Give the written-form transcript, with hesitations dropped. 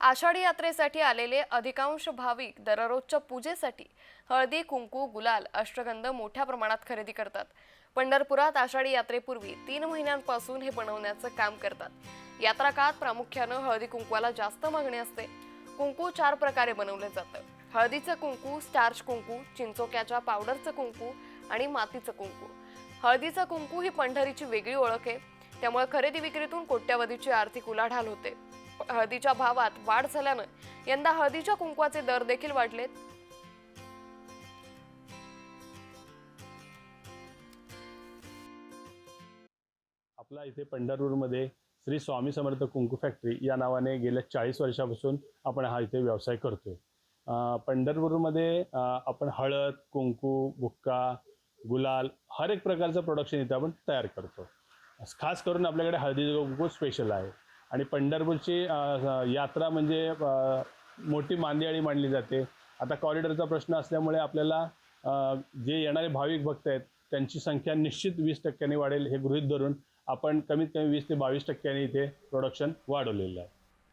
आषाढी यात्रेसाठी आलेले अधिकांश भाविक दररोजच्या पूजेसाठी हळदी, कुंकू, गुलाल, अष्टगंध मोठ्या प्रमाणात खरेदी करतात। पंढरपुरात आषाढी यात्रेपूर्वी 3 महिन्यांपासून हे बनवण्याचं काम करतात। यात्रा काळात प्रामुख्याने हळदी कुंकवाला जास्त मागणी असते। कुंकू 4 प्रकारे बनवले जातं। हळदीचं कुंकू, स्टार्च कुंकू, चिंचोक्याच्या पावडरचं कुंकू आणि मातीचं कुंकू। हळदीचं कुंकू ही पंढरीची वेगळी ओळख आहे, त्यामुळे खरेदी विक्रीतून कोट्यावधीची आर्थिक उलाढाल होते। हळदीच्या भावात वाढ झाल्याने यंदा हळदीच्या कुंकवाचे दर देखील वाढलेत। आपला इथे पंढरपूरमध्ये श्री स्वामी समर्थ कुंकू फॅक्टरी या नावाने गेल्या 40 वर्षापासून आपण हा इथे व्यवसाय करतोय। पंढरपूरमध्ये आपण हळद, कुंकू, बुक्का, गुलाल हर एक प्रकारचं प्रोडक्शन इथे आपण तयार करतो। खास करून आपल्याकडे हळदीचं कुंकू स्पेशल आहे आणि पंढरपूरची यात्रा म्हणजे मोठी मांदियाळी मानली जाते। आता कॉरिडॉरचा प्रश्न असल्यामुळे आपल्याला जे येणारे भाविक भक्त आहेत त्यांची संख्या निश्चित 20% वाढेल हे गृहीत धरून आपण कमीत कमी 20 ते 22% इथे प्रोडक्शन वाढवलेलं आहे।